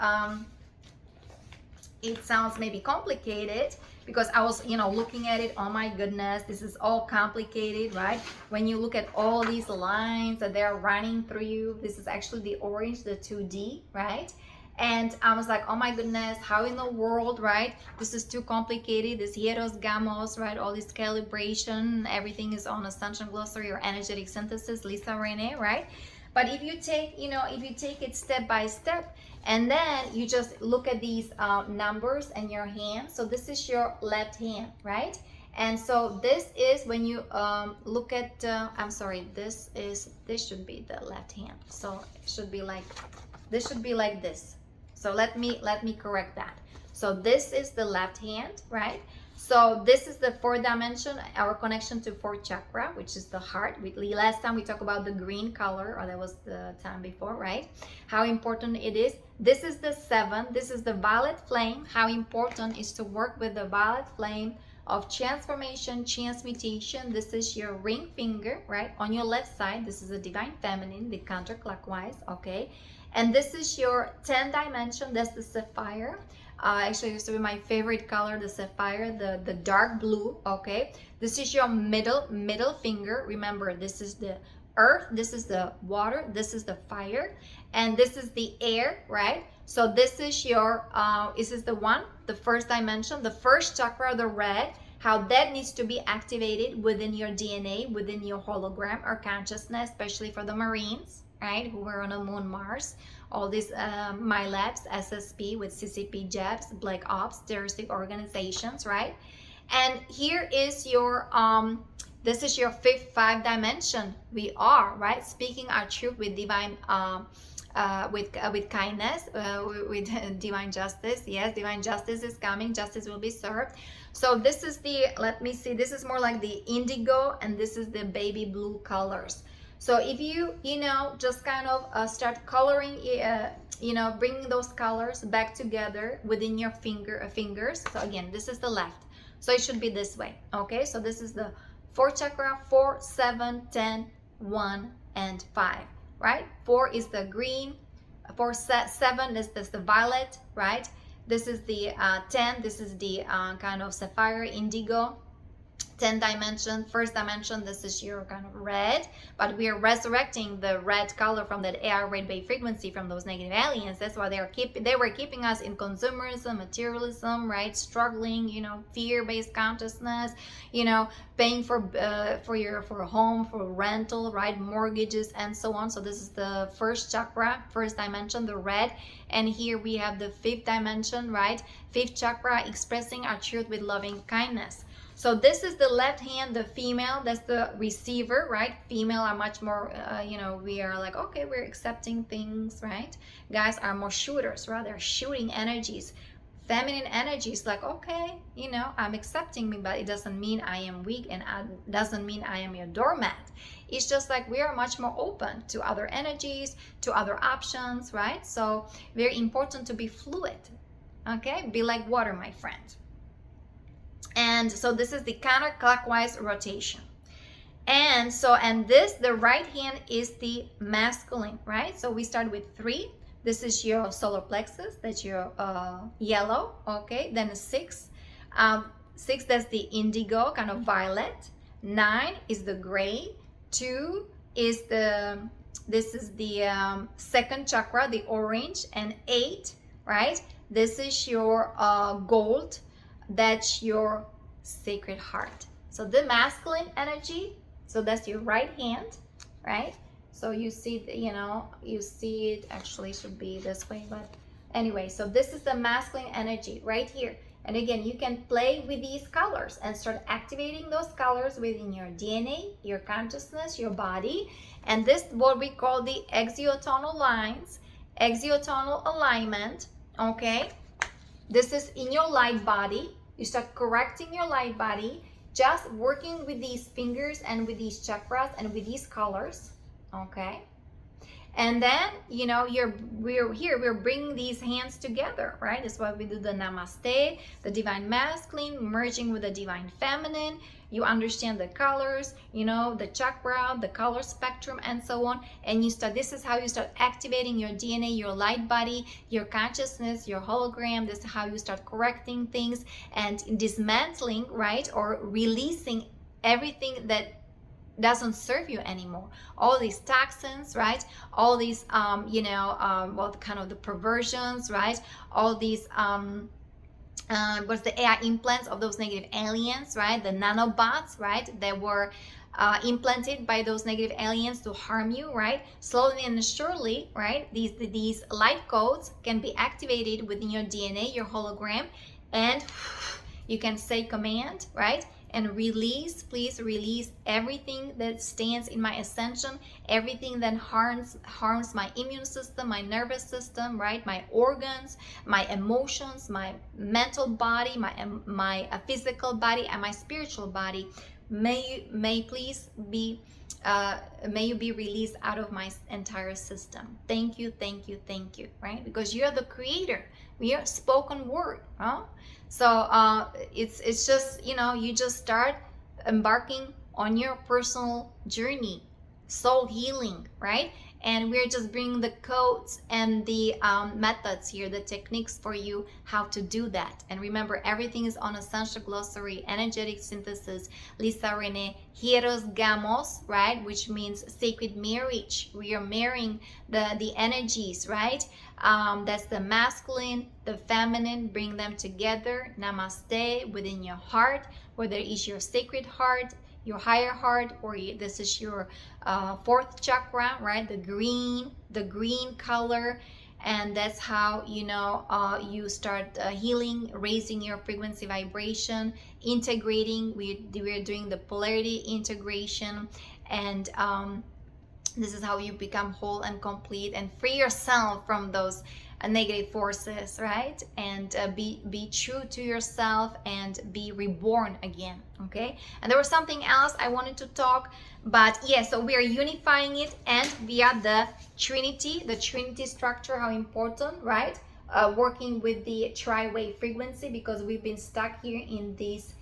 it sounds maybe complicated, because I was, you know, looking at it. Oh my goodness, this is all complicated, right? When you look at all these lines that they're running through you, this is actually the orange, the 2D, right? And I was like, oh my goodness, how in the world, right? This is too complicated. This HIEROS-GAMOS, right? All this calibration, everything is on Ascension Glossary or Energetic Synthesis, Lisa Renee, right? But if you take, you know, if you take it step by step, and then you just look at these numbers in your hand. So this is your left hand, right? And so this is when you look at, I'm sorry, this should be the left hand. So it should be like, this should be like this. So let me correct that. So this is the left hand, right? So this is the fourth dimension, our connection to fourth chakra, which is the heart. Last time we talked about the green color, or that was the time before, right? How important it is. This is the 7. This is the violet flame. How important is to work with the violet flame of transformation, transmutation. This is your ring finger, right? On your left side, this is a divine feminine, the counterclockwise, okay? And this is your 10th dimension. That's the sapphire. Actually, it used to be my favorite color, the sapphire, the dark blue, okay? This is your middle finger. Remember, this is the earth, this is the water, this is the fire, and this is the air, right? So this is your, this is the one, the first dimension, the first chakra, the red, how that needs to be activated within your DNA, within your hologram or consciousness, especially for the Marines, right, who were on the moon, Mars, all these My Labs, SSP with CCP jabs, Black Ops, terroristic organizations, right? And here is your, this is your five dimension. We are, right, speaking our truth with divine, with kindness, with divine justice. Yes, divine justice is coming. Justice will be served. So this is the, let me see, this is more like the indigo, and this is the baby blue colors. So if you know, just kind of start coloring, you know, bringing those colors back together within your fingers. So again, this is the left. So it should be this way, okay? So this is the Fourth chakra, 4, 7, 10, 1, and 5, right? 4 is the green, 7 is the violet, right? This is the 10, this is the kind of sapphire indigo. 10 dimension, first dimension, this is your kind of red, but we are resurrecting the red color from that AI red wave frequency from those negative aliens. That's why they were keeping us in consumerism, materialism, right? Struggling, you know, fear-based consciousness, you know, paying for a home, for rental, right? Mortgages and so on. So this is the first chakra, first dimension, the red. And here we have the fifth dimension, right? Fifth chakra, expressing our truth with loving kindness. So this is the left hand, the female, that's the receiver, right? Female are much more, you know, we are like, okay, we're accepting things, right? Guys are more shooters, right? They're shooting energies. Feminine energies, like, okay, you know, I'm accepting me, but it doesn't mean I am weak, and it doesn't mean I am your doormat. It's just like we are much more open to other energies, to other options, right? So very important to be fluid, okay? Be like water, my friend. And so this is the counterclockwise rotation. And so, and this, the right hand is the masculine, right? So we start with 3. This is your solar plexus, that's your yellow, okay? Then a 6. 6, that's the indigo, kind of violet. 9 is the gray. 2 is this is the second chakra, the orange. And 8, right? This is your gold. That's your sacred heart. So the masculine energy, so that's your right hand, right? So you see, you know, you see it actually should be this way, but anyway, so this is the masculine energy right here. And again, you can play with these colors and start activating those colors within your DNA, your consciousness, your body. And this is what we call the exiotonal lines, exiotonal alignment, okay? This is in your light body. You start correcting your light body, just working with these fingers and with these chakras and with these colors, okay? And then, you know, we're bringing these hands together, right? That's why we do the namaste, the divine masculine, merging with the divine feminine. You understand the colors, you know, the chakra, the color spectrum, and so on. And you start, this is how you start activating your DNA, your light body, your consciousness, your hologram. This is how you start correcting things and dismantling, right? Or releasing everything that doesn't serve you anymore. All these toxins, right? All these, you know, well, kind of the perversions, right? All these, what's the AI implants of those negative aliens, right? The nanobots, right? That were implanted by those negative aliens to harm you, right? Slowly and surely, right? These light codes can be activated within your DNA, your hologram, and you can say command, right? And release, please release everything that stands in my ascension, everything that harms my immune system, my nervous system, right? My organs, my emotions, my mental body, my physical body, and my spiritual body. May you be released out of my entire system. Thank you, thank you, thank you, right? Because you're the creator. We are spoken word, huh? So it's just, you know, you just start embarking on your personal journey, soul healing, right? And we're just bringing the codes and the methods here, the techniques for you how to do that. And remember, everything is on Essential Glossary, Energetic Synthesis, Lisa Renee, HIEROS-GAMOS, right? Which means sacred marriage. We are marrying the energies, right? That's the masculine, the feminine, bring them together. Namaste within your heart, whether it's your sacred heart, your higher heart, or this is your fourth chakra, right? The green color. And that's how, you know, you start healing, raising your frequency vibration, integrating. We're doing the polarity integration, and this is how you become whole and complete and free yourself from those negative forces, right? And be true to yourself and be reborn again, okay? And there was something else I wanted to talk, but yeah, so we are unifying it and via the Trinity structure, how important, right? Working with the tri-wave frequency, because we've been stuck here in these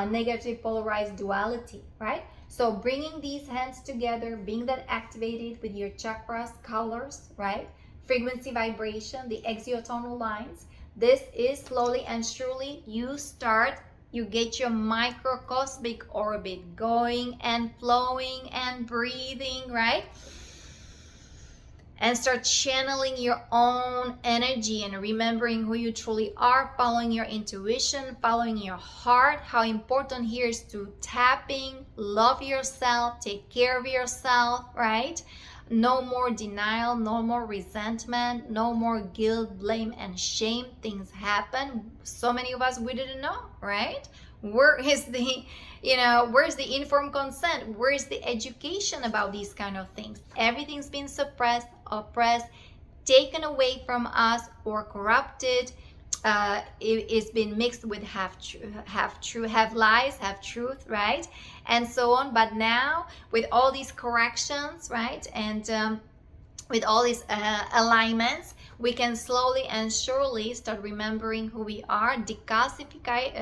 negative polarized duality, right? So bringing these hands together, being that activated with your chakras, colors, right? Frequency, vibration, the exiotonal lines. This is slowly and surely you get your microcosmic orbit going and flowing and breathing, right? And start channeling your own energy and remembering who you truly are, following your intuition, following your heart. How important here is to tapping, love yourself, take care of yourself, right? No more denial, no more resentment, no more guilt, blame, and shame. Things happen. So many of us, we didn't know, right? Where is the, where's the informed consent? Where is the education about these kind of things? Everything's been suppressed, oppressed, taken away from us, or corrupted. It's been mixed with half lies, half truth, right? And so on. But now with all these corrections, right, and with all these alignments, we can slowly and surely start remembering who we are, decalcifying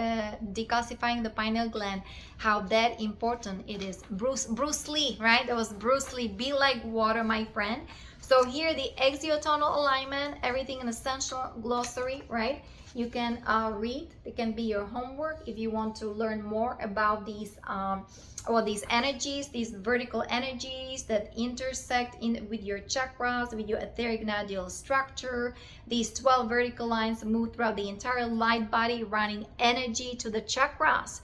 the pineal gland, how that important it is. Bruce Lee, right? That was Bruce Lee. Be like water, my friend. So here, the exiotonal alignment, everything in essential glossary, right? You can read. It can be your homework if you want to learn more about these these energies, these vertical energies that intersect with your chakras, with your etheric nodule structure. These 12 vertical lines move throughout the entire light body, running energy to the chakras.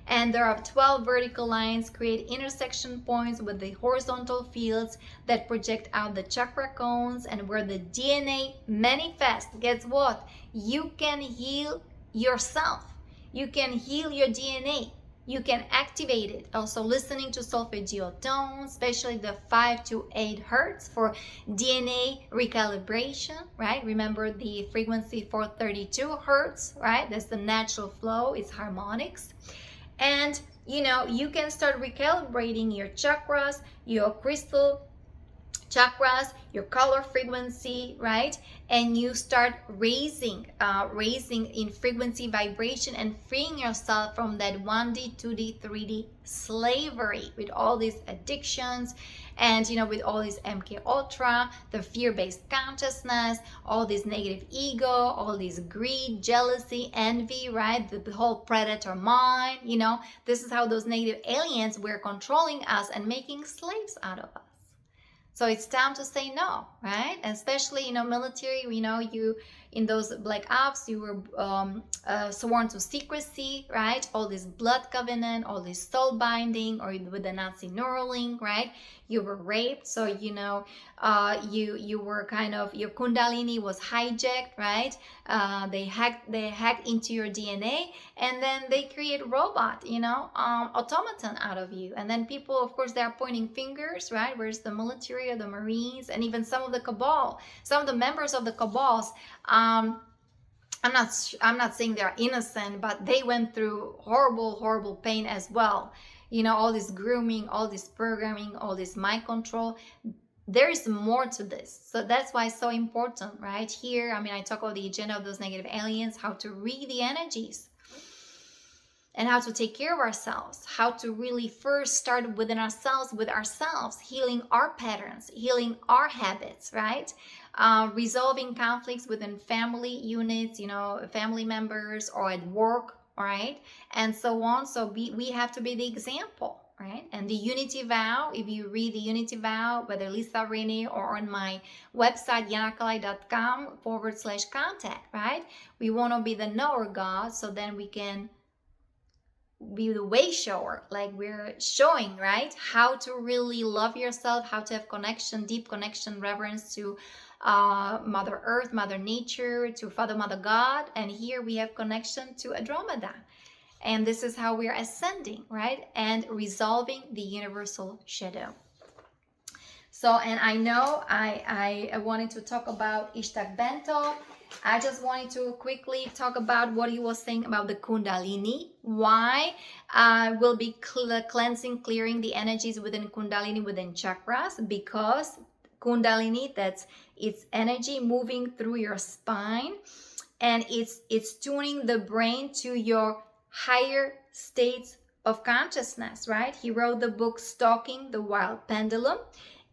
And there are 12 vertical lines create intersection points with the horizontal fields that project out the chakra cones, and where the DNA manifests. Guess what? You can heal yourself. You can heal your DNA. You can activate it. Also listening to solfeggio tones, especially the 5 to 8 hertz for DNA recalibration, right? Remember the frequency for 32 hertz, right? That's the natural flow, it's harmonics. And you can start recalibrating your chakras, your crystal chakras, your color frequency, right? And you start raising in frequency, vibration, and freeing yourself from that 1D, 2D, 3D slavery with all these addictions, and with all this MK Ultra, the fear-based consciousness, all this negative ego, all this greed, jealousy, envy, right? The whole predator mind, this is how those negative aliens were controlling us and making slaves out of us. So it's time to say no, right? And especially, military, you in those black ops, you were sworn to secrecy, right? All this blood covenant, all this soul binding, or with the Nazi Neuralink, right? You were raped, so you were kind of, your Kundalini was hijacked, right? They hacked into your DNA, and then they create robot, automaton out of you. And then people, of course, they are pointing fingers, right? Where's the military or the Marines, and even some of the cabal, some of the members of the cabals. I'm not saying they're innocent, but they went through horrible pain as well. All this grooming, all this programming, all this mind control. There is more to this. So that's why it's so important, right? Here, I talk about the agenda of those negative aliens, how to read the energies, and how to take care of ourselves, how to really first start within ourselves, with ourselves, healing our patterns, healing our habits, right? Resolving conflicts within family units, family members, or at work, right? And so on. So we have to be the example, right? And the unity vow, if you read the unity vow, whether Lisa Renee or on my website, yanakalai.com/contact, right? We want to be the knower God, so then we can be the way shower, like we're showing, right? How to really love yourself, how to have connection, deep connection, reverence to Mother Earth, Mother Nature, to Father, Mother God. And here we have connection to Andromeda. And this is how we're ascending, right? And resolving the universal shadow. So, and I know I wanted to talk about Ishtar Bento. I just wanted to quickly talk about what he was saying about the Kundalini. Why we'll be cleansing, clearing the energies within Kundalini, within chakras, because Kundalini, that's its energy moving through your spine, and it's tuning the brain to your higher states of consciousness, right? He wrote the book Stalking the Wild Pendulum,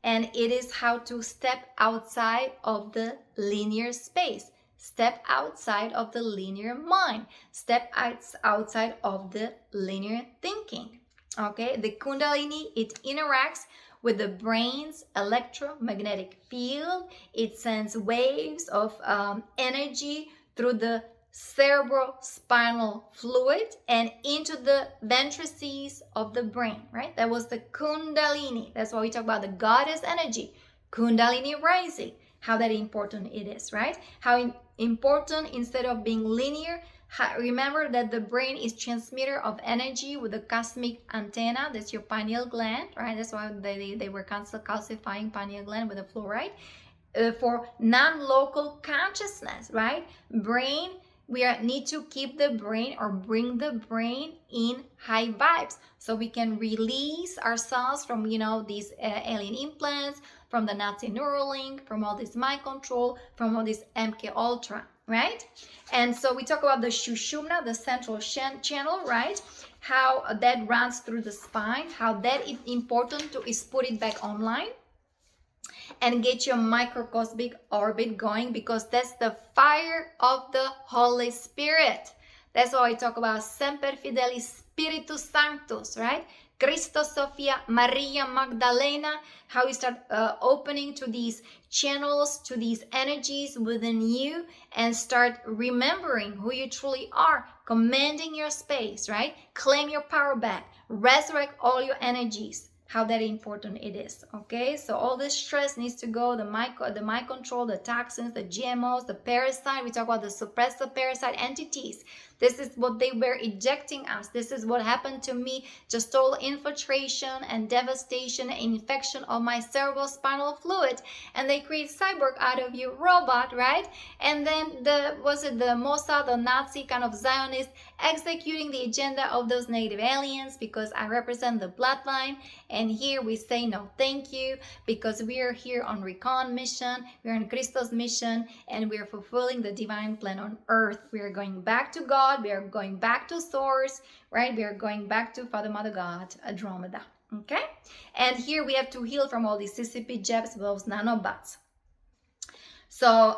and it is how to step outside of the linear space, step outside of the linear mind, step outside of the linear thinking. Okay, the Kundalini, it interacts with the brain's electromagnetic field. It sends waves of energy through the cerebrospinal fluid and into the ventrices of the brain, right? That was the Kundalini. That's why we talk about the goddess energy, Kundalini rising, how that important it is, right? How important, instead of being linear, remember that the brain is transmitter of energy with the cosmic antenna. That's your pineal gland, right? That's why they were calcifying pineal gland with the fluoride for non-local consciousness, right? Brain, we need to keep the brain or bring the brain in high vibes so we can release ourselves from, you know, these alien implants, from the Nazi Neuralink, from all this mind control, from all this MK Ultra, right? And so we talk about the Shushumna, the central channel, right? How that runs through the spine, how that is important to is put it back online and get your microcosmic orbit going, because that's the fire of the Holy Spirit. That's why I talk about Semper Fidelis Spiritus Sanctus, right? CHRISTOS, SOPHIA, Maria, Magdalena, how you start opening to these channels, to these energies within you, and start remembering who you truly are, commanding your space, right? Claim your power back, resurrect all your energies. How that important it is, okay? So all this stress needs to go, the mind control, the toxins, the GMOs, the parasite. We talk about the suppressive parasite entities. This is what they were ejecting us. This is what happened to me. Just total infiltration and devastation and infection of my cerebrospinal fluid. And they create cyborg out of you, robot, right? And then the Mossad, the Nazi kind of Zionist, executing the agenda of those native aliens, because I represent the bloodline. And here we say no thank you, because we are here on Recon mission, we are on Christos mission, and we are fulfilling the divine plan on earth. We are going back to God, we are going back to source, right? We are going back to Father, Mother God, Andromeda, okay? And here we have to heal from all these CCP jabs, those nanobots. So,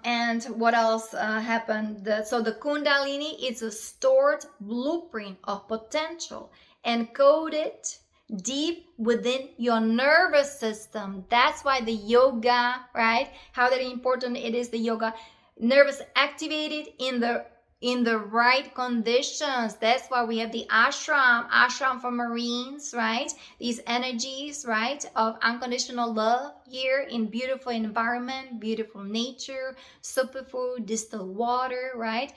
and what else happened? So the Kundalini is a stored blueprint of potential encoded deep within your nervous system. That's why the yoga, right? How that important it is, the yoga nervous activated in the right conditions. That's why we have the ashram for Marines, right? These energies, right, of unconditional love here in beautiful environment, beautiful nature, superfood, distilled water, right?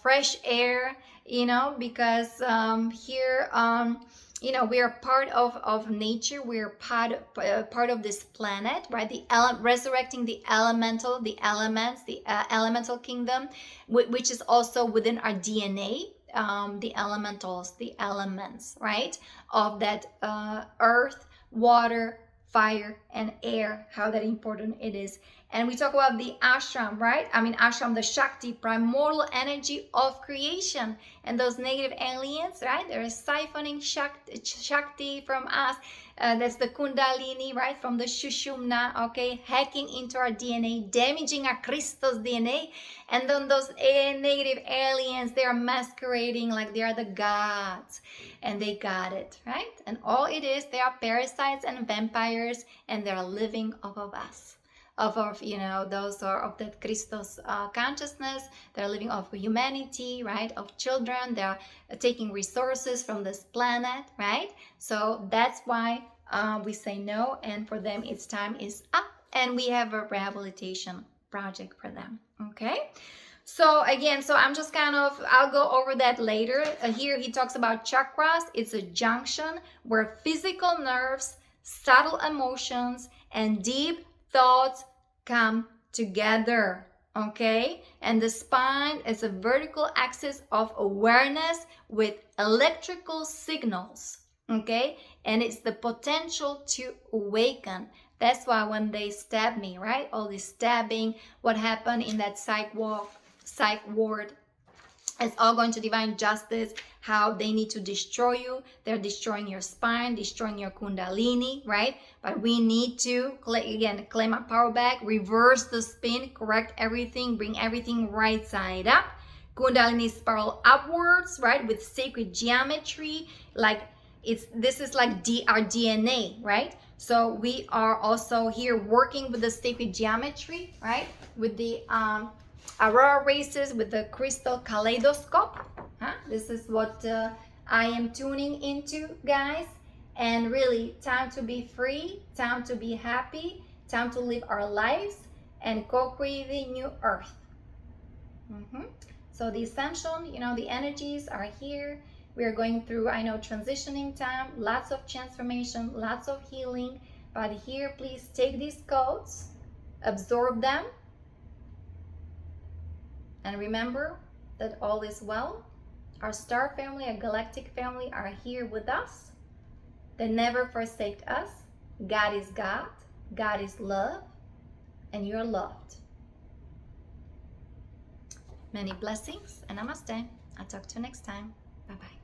Fresh air, you know, because here, you know, we are part of nature. We are part of this planet, right? Resurrecting the elemental, the elements, the elemental kingdom, which is also within our DNA. The elementals, the elements, right? Of that earth, water, fire, and air. How that important it is. And we talk about the ashram, right? I mean, ashram, the Shakti, primordial energy of creation. And those negative aliens, right? They're siphoning Shakti from us. That's the Kundalini, right? From the Shushumna, okay? Hacking into our DNA, damaging our Christos DNA. And then those negative aliens, they are masquerading like they are the gods. And they got it, right? And all it is, they are parasites and vampires, and they're living off of us. Of you know, those are of that Christos consciousness. They're living off of humanity, right? Of children. They're taking resources from this planet, right? So that's why we say no, and for them its time is up, and we have a rehabilitation project for them, okay? So again, so I'm just kind of, I'll go over that later. Here he talks about chakras. It's a junction where physical nerves, subtle emotions, and deep thoughts come together, okay? And the spine is a vertical axis of awareness with electrical signals, okay? And it's the potential to awaken. That's why when they stab me, right? All this stabbing, what happened in that psych ward, It's all going to divine justice, how they need to destroy you. They're destroying your spine, destroying your kundalini, right? But we need to, again, claim our power back, reverse the spin, correct everything, bring everything right side up. Kundalini spiral upwards, right? With sacred geometry, like this is like our DNA, right? So we are also here working with the sacred geometry, right? With the aurora races, with the crystal kaleidoscope. This is what I am tuning into, guys. And really, time to be free, time to be happy, time to live our lives and co-create the new earth. So the ascension, the energies are here. We are going through, I know, transitioning time, lots of transformation, lots of healing. But here, please take these codes, absorb them, and remember that all is well. Our star family, our galactic family are here with us. They never forsake us. God is God. God is love. And you're loved. Many blessings and namaste. I'll talk to you next time. Bye-bye.